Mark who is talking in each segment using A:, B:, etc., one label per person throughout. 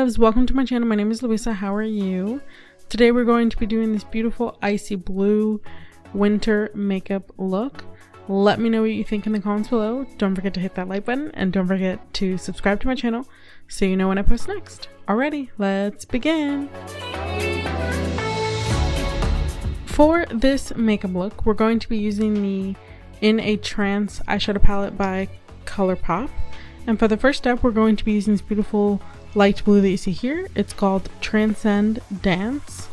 A: loves, welcome to my channel. My name is Luisa. How are you? Today we're going to be doing this beautiful icy blue winter makeup look. Let me know what you think in the comments below. Don't forget to hit that like button and don't forget to subscribe to my channel so you know when I post next. Alrighty, let's begin. For this makeup look, we're going to be using the In A Trance eyeshadow palette by ColourPop. And for the first step, we're going to be using this beautiful light blue that you see here. It's called Transcendence.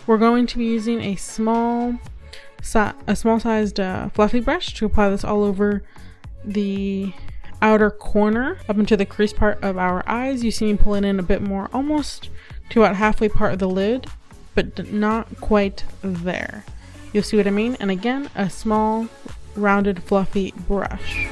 A: We're going to be using a small sized fluffy brush to apply this all over the outer corner up into the crease part of our eyes. You see me pull it in a bit more, almost to about halfway part of the lid, but not quite there. You'll see what I mean. And again, a small rounded fluffy brush.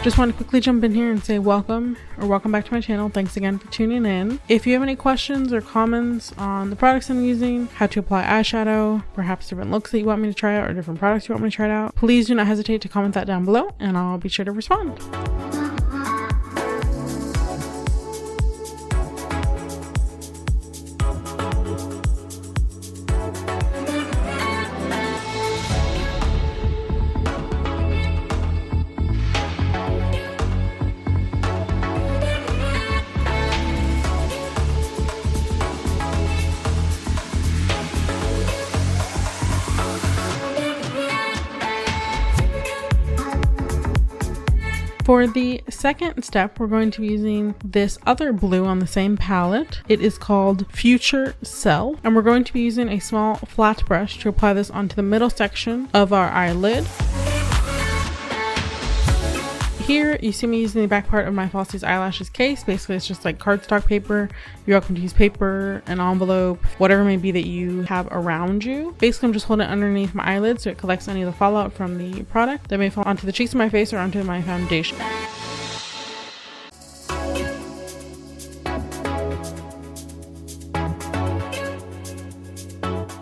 A: Just want to quickly jump in here and say welcome back to my channel. Thanks again for tuning in. If you have any questions or comments on the products I'm using, how to apply eyeshadow, perhaps different looks that you want me to try out or different products you want me to try out, please do not hesitate to comment that down below and I'll be sure to respond. For the second step, we're going to be using this other blue on the same palette. It is called Future Self, and we're going to be using a small flat brush to apply this onto the middle section of our eyelid. Here, you see me using the back part of my Falsies eyelashes case. Basically, it's just like cardstock paper. You're welcome to use paper, an envelope, whatever it may be that you have around you. Basically, I'm just holding it underneath my eyelid so it collects any of the fallout from the product that may fall onto the cheeks of my face or onto my foundation.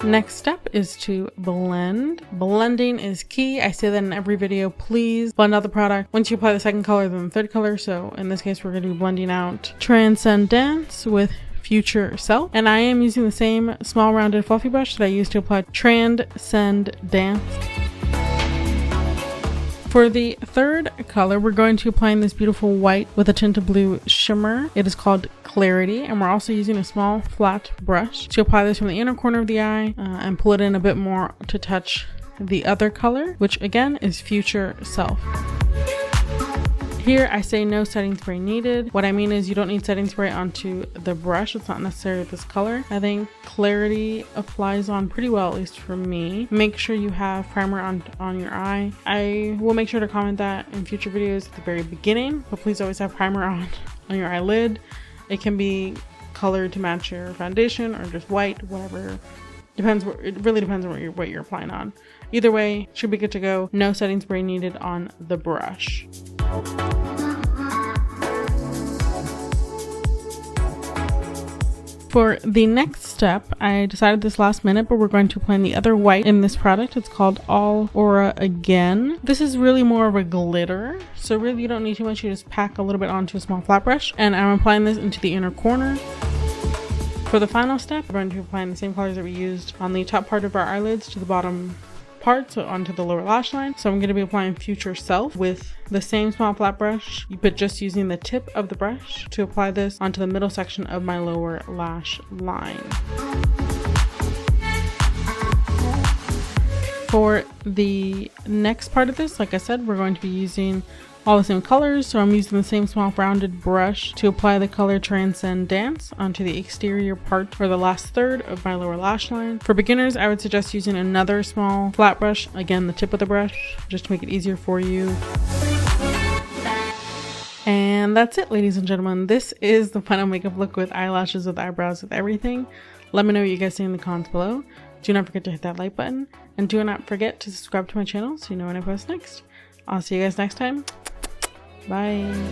A: Next step is to blend. Blending is key. I say that in every video. Please blend out the product. Once you apply the second color, then the third color. So in this case, we're going to be blending out Transcendence with Future Self. And I am using the same small rounded fluffy brush that I used to apply Transcendence. For the third color, we're going to be applying this beautiful white with a tint of blue shimmer. It is called Clarity, and we're also using a small flat brush to apply this from the inner corner of the eye and pull it in a bit more to touch the other color, which again is Future Self. Here I say no setting spray needed. What I mean is you don't need setting spray onto the brush. It's not necessarily this color. I think Clarity applies on pretty well, at least for me. Make sure you have primer on your eye. I will make sure to comment that in future videos at the very beginning, but please always have primer on your eyelid. It can be colored to match your foundation or just white, whatever. It really depends on what you're applying on. Either way, should be good to go. No setting spray needed on the brush. For the next step, I decided this last minute, but we're going to apply the other white in this product. It's called All Aura Again. This is really more of a glitter, so really you don't need too much. You just pack a little bit onto a small flat brush, and I'm applying this into the inner corner. For the final step, we're going to be applying the same colors that we used on the top part of our eyelids to the bottom part, so onto the lower lash line. So I'm going to be applying Future Self with the same small flat brush, but just using the tip of the brush to apply this onto the middle section of my lower lash line. For the next part of this, like I said, we're going to be using all the same colors, so I'm using the same small rounded brush to apply the color Transcendence onto the exterior part or the last third of my lower lash line. For beginners, I would suggest using another small flat brush, again the tip of the brush, just to make it easier for you. And that's it, ladies and gentlemen. This is the final makeup look with eyelashes, with eyebrows, with everything. Let me know what you guys think in the comments below. Do not forget to hit that like button, and do not forget to subscribe to my channel so you know when I post next. I'll see you guys next time. Bye.